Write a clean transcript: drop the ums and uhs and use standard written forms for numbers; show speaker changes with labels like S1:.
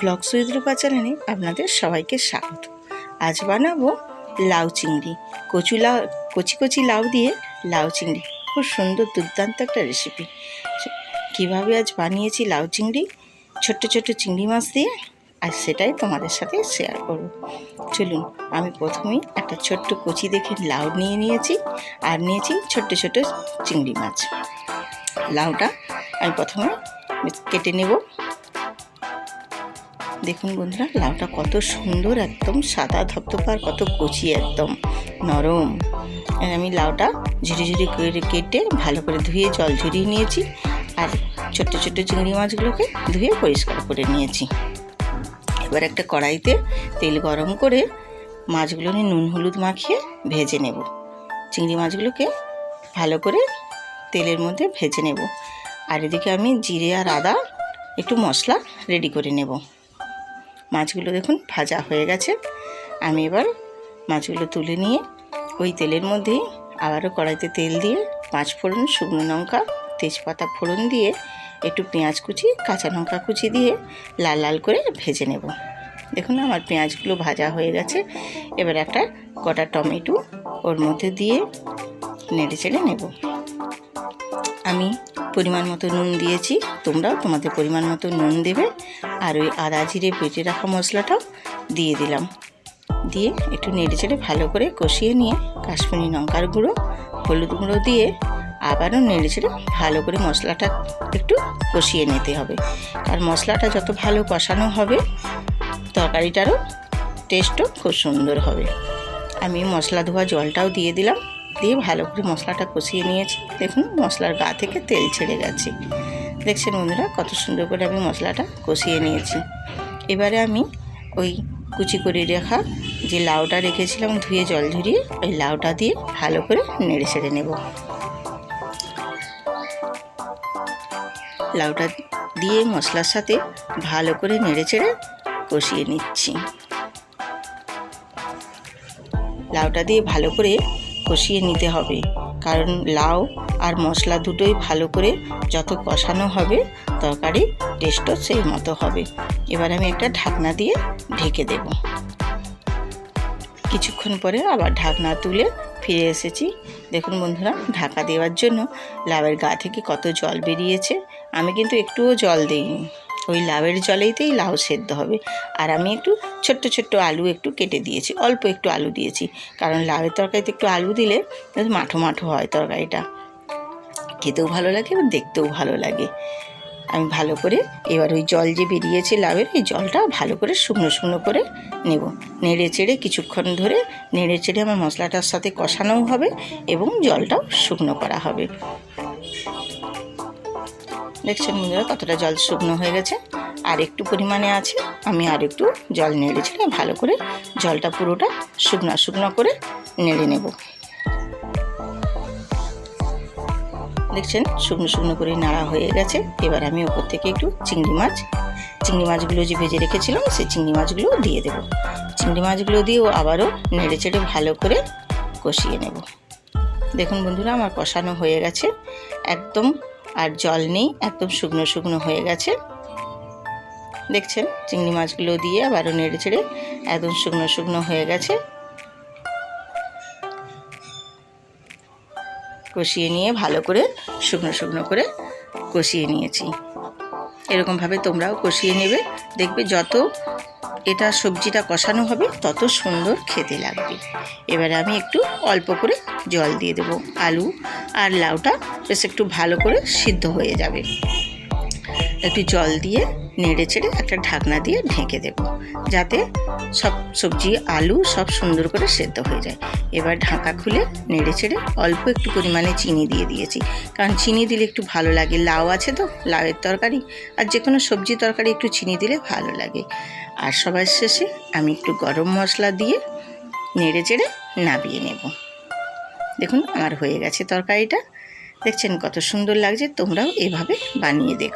S1: Blogs with রূপা চ্যানেলে আপনাদের সবাইকে স্বাগত। আজ বানাবো লাউ চিংড়ি। কচি কচি লাউ দিয়ে লাউ চিংড়ি, খুব সুন্দর দুর্দান্ত একটা রেসিপি। কিভাবে আজ বানিয়েছি লাউ চিংড়ি ছোট্ট ছোট্ট চিংড়ি মাছ দিয়ে, আর সেটাই তোমাদের সাথে শেয়ার করব। চলুন, আমি প্রথমেই একটা ছোট্ট কচি দেখে লাউ নিয়েছি, আর নিয়েছি ছোট্ট ছোট্ট চিংড়ি মাছ। লাউটা আমি প্রথমে কেটে নেব। দেখুন বন্ধুরা, লাউটা কত সুন্দর, একদম সাদা ধপধপার, কত কচি, একদম নরম। আমি লাউটা ঝুড়ি ঝুড়ি করে কেটে ভালো করে ধুয়ে জল ঝরিয়ে নিয়েছি, আর ছোট্ট ছোট্ট চিংড়ি মাছগুলোকে ধুয়ে পরিষ্কার করে নিয়েছি। এবার একটা কড়াইতে তেল গরম করে মাছগুলো নিয়ে নুন হলুদ মাখিয়ে ভেজে নেব। চিংড়ি মাছগুলোকে ভালো করে তেলের মধ্যে ভেজে নেব। আর এদিকে আমি জিরে আর আদা একটু মশলা রেডি করে নেব। মাছগুলো দেখুন ভাজা হয়ে গেছে। আমি এবার মাছগুলো তুলে নিয়ে ওই তেলের মধ্যেই আবারও কড়াইতে তেল দিয়ে 5 ফোড়ন, শুকনো লঙ্কা, তেজপাতা ফোড়ন দিয়ে একটু পেঁয়াজ কুচি, কাঁচা লঙ্কা কুচি দিয়ে লাল লাল করে ভেজে নেব। দেখুন আমার পেঁয়াজগুলো ভাজা হয়ে গেছে। এবার একটা গোটা টমেটো ওর মধ্যে দিয়ে নেড়ে চেড়ে নেব। আমি পরিমাণ মতো নুন দিয়েছি, তোমরাও তোমাদের পরিমাণ মতো নুন দেবে। আর ওই আদা জিরে বেটে রাখা মশলাটাও দিয়ে দিলাম। দিয়ে একটু নেড়ে চেড়ে ভালো করে কষিয়ে নিয়ে কাশ্মীরি লঙ্কার গুঁড়ো, হলুদ গুঁড়ো দিয়ে আবারও নেড়ে চেড়ে ভালো করে মশলাটা একটু কষিয়ে নিতে হবে। আর মশলাটা যত ভালো কষানো হবে, তরকারিটারও টেস্টও খুব সুন্দর হবে। আমি মশলা ধোয়া জলটাও দিয়ে দিলাম, দিয়ে ভালো করে মশলাটা কষিয়ে নিয়েছি। দেখুন মশলার গা থেকে তেল ছেড়ে গেছে। দেখছেন বন্ধুরা, কত সুন্দর করে আমি মশলাটা কষিয়ে নিয়েছি। এবারে আমি ওই কুচি করে রাখা যে লাউটা রেখেছিলাম ধুয়ে জল ঝরিয়ে, ওই লাউটা দিয়ে ভালো করে নেড়ে ছেড়ে নেব। লাউটা দিয়ে মশলার সাথে ভালো করে নেড়ে চেড়ে কষিয়ে নিচ্ছি। লাউটা দিয়ে ভালো করে কষিয়ে নিতে হবে, কারণ লাউ আর মশলা দুটোই ভালো করে যত কষানো হবে, তরকারি টেস্টও সেই মতো হবে। এবার আমি একটা ঢাকনা দিয়ে ঢেকে দেব। কিছুক্ষণ পরে আবার ঢাকনা তুলে ফিরে এসেছি। দেখুন বন্ধুরা, ঢাকা দেওয়ার জন্য লাউয়ের গা থেকে কত জল বেরিয়েছে। আমি কিন্তু একটুও জল দিইনি, ওই লাউয়ের জলেইতেই লাউ সেদ্ধ হবে। আর আমি একটু ছোট্ট ছোট্ট আলু একটু কেটে দিয়েছি, অল্প একটু আলু দিয়েছি, কারণ লাউয়ের তরকারিতে একটু আলু দিলে মাঠো মাঠো হয় তরকারিটা, খেতেও ভালো লাগে এবং দেখতেও ভালো লাগে। আমি ভালো করে এবার ওই জল যে বেরিয়েছে লাউয়ের, এই জলটা ভালো করে শুকনো শুকনো করে নেব। নেড়ে চেড়ে কিছুক্ষণ ধরে নেড়ে চেড়ে আমার মশলাটার সাথে কষানোও হবে এবং জলটাও শুকনো করা হবে। দেখছেন বন্ধুরা, কতটা জল শুকনো হয়ে গেছে, আর একটু পরিমাণে আছে। আমি আর একটু জল নেড়ে চেড়ে ভালো করে জলটা পুরোটা শুকনো শুকনো করে নেড়ে নেব। দেখছেন শুকনো শুকনো করে নাড়া হয়ে গেছে। এবার আমি ওপর থেকে একটু চিংড়ি মাছগুলো যে ভেজে রেখেছিলাম, সেই চিংড়ি মাছগুলো দিয়ে দেব। চিংড়ি মাছগুলো দিয়েও আবারও নেড়ে চেড়ে ভালো করে কষিয়ে নেব। দেখুন বন্ধুরা, আমার কষানো হয়ে গেছে একদম, আর জল নেই, একদম শুকনো শুকনো হয়ে গেছে। দেখছেন চিংড়ি মাছগুলো দিয়ে আবারও নেড়ে চেড়ে একদম শুকনো শুকনো হয়ে গেছে। কষিয়ে নিয়ে ভালো করে শুকনো শুকনো করে কষিয়ে নিয়েছি। এরকমভাবে তোমরাও কষিয়ে নেবে, দেখবে যত এটা সবজিটা কষানো হবে তত সুন্দর খেতে লাগবে। এবারে আমি একটু অল্প করে জল দিয়ে দেবো। আলু আর লাউটা বেশ একটু ভালো করে সিদ্ধ হয়ে যাবে। একটু জল দিয়ে নেড়ে চেড়ে একটা ঢাকনা দিয়ে ঢেকে দেব, যাতে সব সবজি আলু সব সুন্দর করে সেদ্ধ হয়ে যায়। এবার ঢাকা খুলে নেড়ে চেড়ে অল্প একটু পরিমাণে চিনি দিয়ে দিয়েছি, কারণ চিনি দিলে একটু ভালো লাগে। লাউ আছে তো, লাউয়ের তরকারি আর যে কোনো সবজি তরকারি একটু চিনি দিলে ভালো লাগে। আর সবার শেষে আমি একটু গরম মশলা দিয়ে নেড়ে চেড়ে নামিয়ে নেব। দেখুন আমার হয়ে গেছে তরকারিটা। দেখছেন কত সুন্দর লাগছে, তোমরাও এভাবে বানিয়ে দেখো।